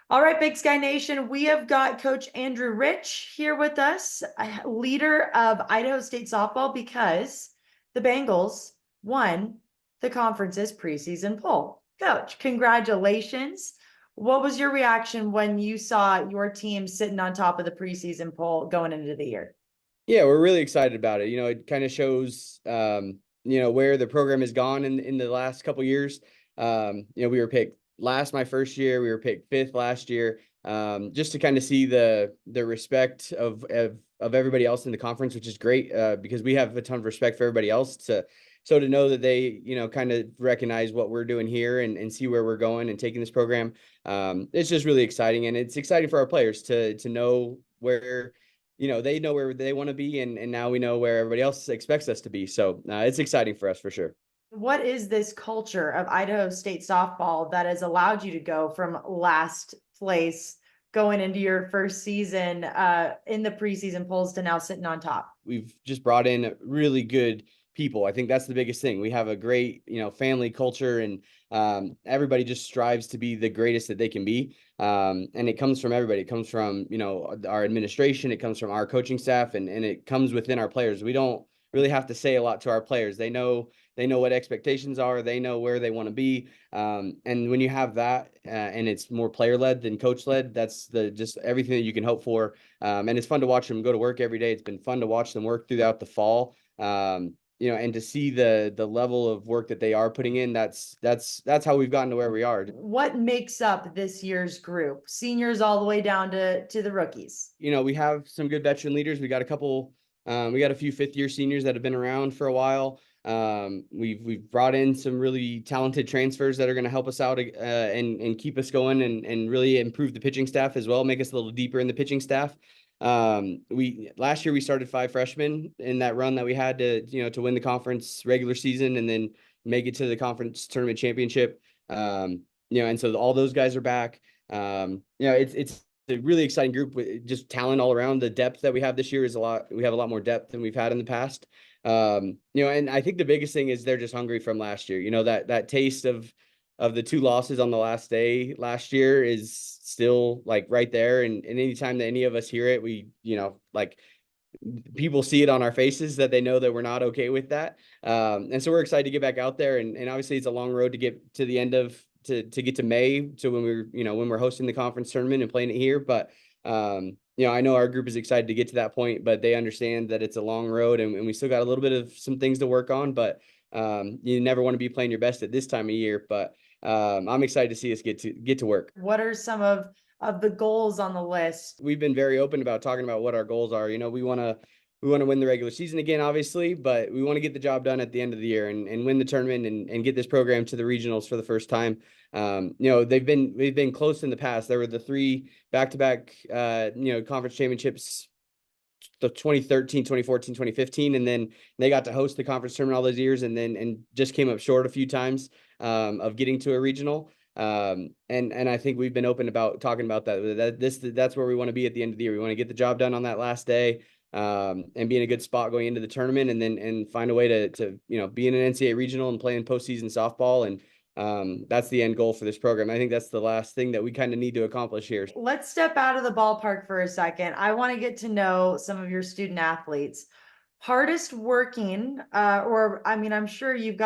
All right, Big Sky Nation, we have got Coach Andrew Rich here with us, a leader of Idaho State softball because the Bengals won the conference's preseason poll. Coach, congratulations. What was your reaction when you saw your team sitting on top of the preseason poll going into the year? Yeah, we're really excited about it. It kind of shows, where the program has gone in the last couple years. We were picked last my first year. We were picked fifth last year. Just to kind of see the respect of everybody else in the conference, which is great because we have a ton of respect for everybody else. To know that they, kind of recognize what we're doing here and see where we're going and taking this program. It's just really exciting, and it's exciting for our players to know where they know where they want to be, and now we know where everybody else expects us to be. So it's exciting for us for sure. What is this culture of Idaho State softball that has allowed you to go from last place going into your first season in the preseason polls to now sitting on top? We've just brought in really good people. I think that's the biggest thing. We have a great, family culture, and everybody just strives to be the greatest that they can be. And it comes from everybody. It comes from, our administration. It comes from our coaching staff, and it comes within our players. We don't really have to say a lot to our players. They know what expectations are. They know where they want to be. And when you have that, and it's more player led than coach led, that's just everything that you can hope for. And it's fun to watch them go to work every day. It's been fun to watch them work throughout the fall. And to see the level of work that they are putting in, that's how we've gotten to where we are. What makes up this year's group? Seniors all the way down to the rookies. We have some good veteran leaders. We got a few fifth-year seniors that have been around for a while. We've brought in some really talented transfers that are going to help us out and keep us going and really improve the pitching staff as well, make us a little deeper in the pitching staff. We last year we started 5 freshmen in that run that we had to win the conference regular season and then make it to the conference tournament championship. And so all those guys are back. It's a really exciting group with just talent all around. The depth that we have this year is a lot. We have a lot more depth than we've had in the past. And I think the biggest thing is they're just hungry from last year. That taste of the 2 losses on the last day last year is still like right there. And anytime that any of us hear it, we, like people see it on our faces that they know that we're not okay with that. And so we're excited to get back out there. And obviously it's a long road to get to the end of to get to May. So when we're hosting the conference tournament and playing it here, but I know our group is excited to get to that point, but they understand that it's a long road and we still got a little bit of some things to work on, but you never want to be playing your best at this time of year, but I'm excited to see us get to work. What are some of the goals on the list? We've been very open about talking about what our goals are. We want to win the regular season again, obviously, but we want to get the job done at the end of the year and win the tournament and get this program to the regionals for the first time. We've been close in the past. There were the 3 back-to-back, conference championships, the 2013, 2014, 2015, and then they got to host the conference tournament all those years and just came up short a few times of getting to a regional. And I think we've been open about talking about that's where we want to be at the end of the year. We want to get the job done on that last day. And be in a good spot going into the tournament and find a way to be in an NCAA regional and play in postseason softball. And that's the end goal for this program. I think that's the last thing that we kind of need to accomplish here. Let's step out of the ballpark for a second. I want to get to know some of your student athletes. Hardest working, or I mean, I'm sure you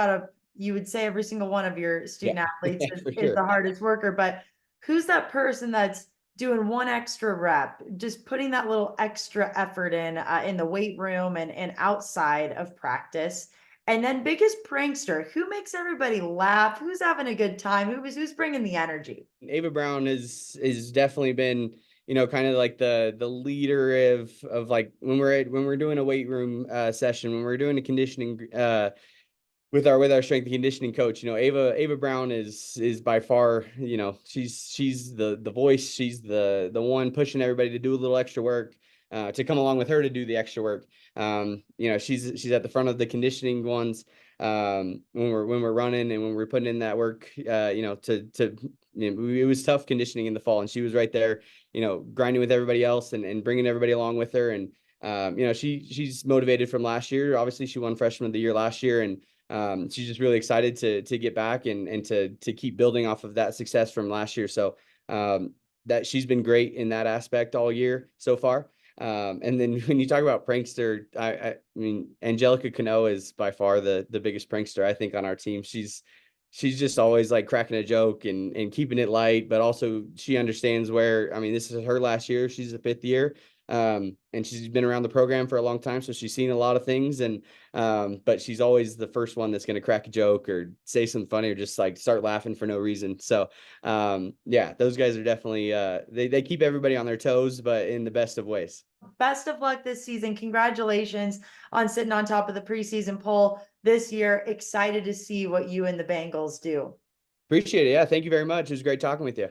would say every single one of your student athletes For is sure. the hardest worker, but who's that person that's doing one extra rep, just putting that little extra effort in the weight room and outside of practice? And then biggest prankster, who makes everybody laugh? Who's having a good time? Who's bringing the energy? Ava Brown is definitely been, kind of like the leader of like when we're doing a weight room session, when we're doing a conditioning with our strength and conditioning coach. Ava Brown is by far, she's the voice. She's the one pushing everybody to do a little extra work, to come along with her to do the extra work. She's at the front of the conditioning ones, when we're running and when we're putting in that work, it was tough conditioning in the fall, and she was right there, grinding with everybody else and bringing everybody along with her. And she's motivated from last year. Obviously she won freshman of the year last year, and she's just really excited to get back and to keep building off of that success from last year. So that she's been great in that aspect all year so far. And then when you talk about prankster, I mean, Angelica Cano is by far the biggest prankster, I think, on our team. She's just always like cracking a joke and keeping it light, but also she understands where, I mean, this is her last year. She's the 5th year. And she's been around the program for a long time, so she's seen a lot of things. And but she's always the first one that's going to crack a joke or say something funny or just like start laughing for no reason. So yeah, those guys are definitely they keep everybody on their toes, but in the best of ways. Best of luck this season. Congratulations on sitting on top of the preseason poll this year. Excited to see what you and the Bengals do. Appreciate it. Yeah, thank you very much. It was great talking with you.